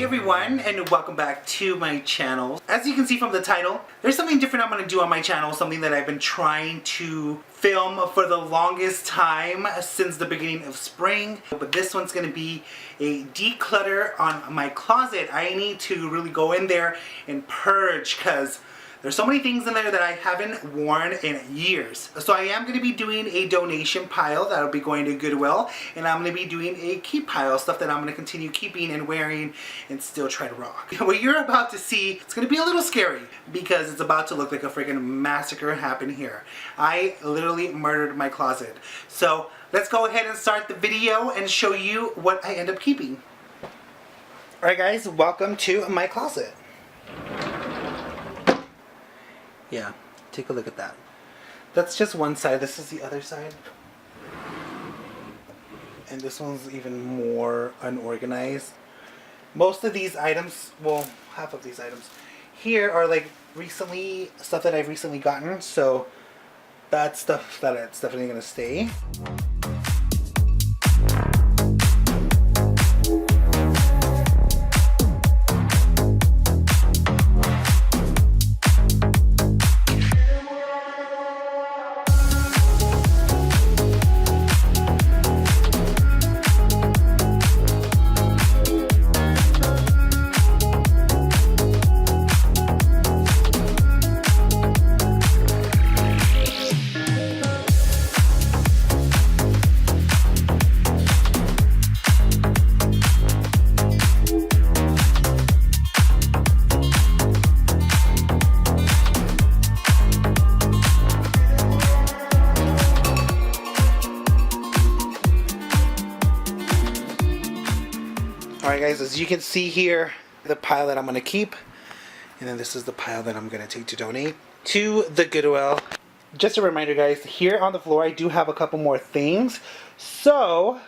everyone, and welcome back to my channel. As you can see from the title, there's something different I'm going to do on my channel, something that I've been trying to film for the longest time since the beginning of spring. But this one's going to be a declutter on my closet. I need to really go in there and purge because there's so many things in there that I haven't worn in years. So I am going to be doing a donation pile that'll be going to Goodwill, and I'm going to be doing a keep pile, stuff that I'm going to continue keeping and wearing and still try to rock. What you're about to see, it's going to be a little scary because it's about to look like a freaking massacre happened here. I literally murdered my closet. So let's go ahead and start the video and show you what I end up keeping. Alright guys, welcome to my closet. Yeah, take a look at that. That's just one side. This is the other side. And this one's even more unorganized. Most of these items, well, half of these items here are like recently, stuff that I've recently gotten. So that's stuff that's definitely going to stay. Alright guys, as you can see here, the pile that I'm going to keep, and then this is the pile that I'm going to take to donate to the Goodwill. Just a reminder guys, here on the floor I do have a couple more things, so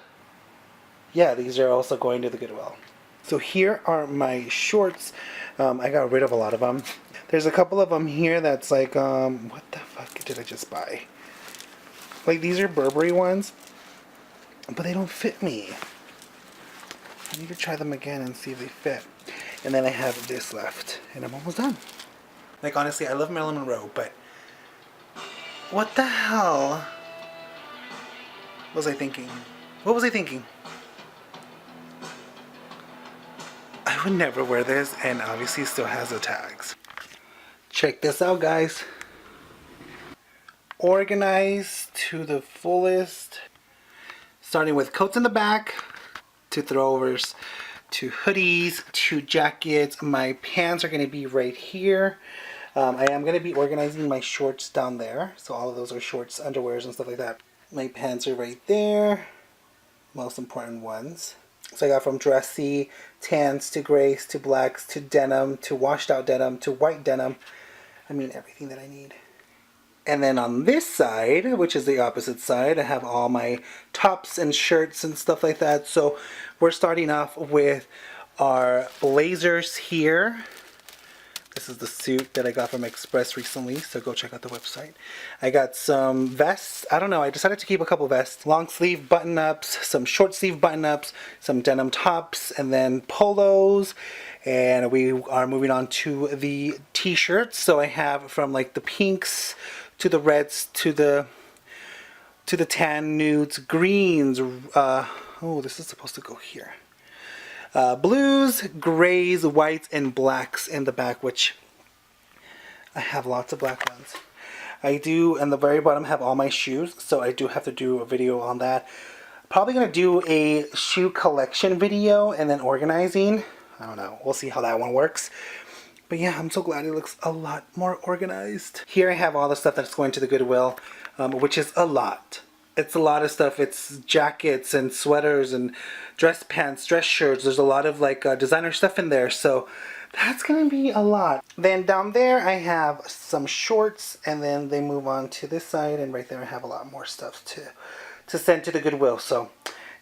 yeah, these are also going to the Goodwill. So here are my shorts. I got rid of a lot of them. There's a couple of them here that's like, what the fuck did I just buy? Like these are Burberry ones, but they don't fit me. I need to try them again and see if they fit. And then I have this left, and I'm almost done. Like honestly, I love Marilyn Monroe, but what the hell was I thinking? What was I thinking? I would never wear this, and obviously it still has the tags. Check this out, guys. Organized to the fullest. Starting with coats in the back, to throwovers, to hoodies, to jackets. My pants are going to be right here. I am going to be organizing my shorts down there. So all of those are shorts, underwears, and stuff like that. My pants are right there. Most important ones. So I got from dressy, tans, to grays, to blacks, to denim, to washed out denim, to white denim. I mean everything that I need. And then on this side, which is the opposite side, I have all my tops and shirts and stuff like that. So we're starting off with our blazers here. This is the suit that I got from Express recently, so go check out the website. I got some vests. I don't know, I decided to keep a couple vests. Long sleeve button-ups, some short sleeve button-ups, some denim tops, and then polos. And we are moving on to the t-shirts. So I have from like the pinks to the reds, to the tan, nudes, greens. Oh, this is supposed to go here. Blues, grays, whites, and blacks in the back, which I have lots of black ones. I do, in the very bottom, have all my shoes, so I do have to do a video on that. Probably going to do a shoe collection video and then organizing. I don't know. We'll see how that one works. But yeah, I'm so glad it looks a lot more organized. Here I have all the stuff that's going to the Goodwill, which is a lot. It's a lot of stuff. It's jackets and sweaters and dress pants, dress shirts. There's a lot of like designer stuff in there. So that's going to be a lot. Then down there I have some shorts, and then they move on to this side, and right there I have a lot more stuff to send to the Goodwill. So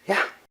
yeah.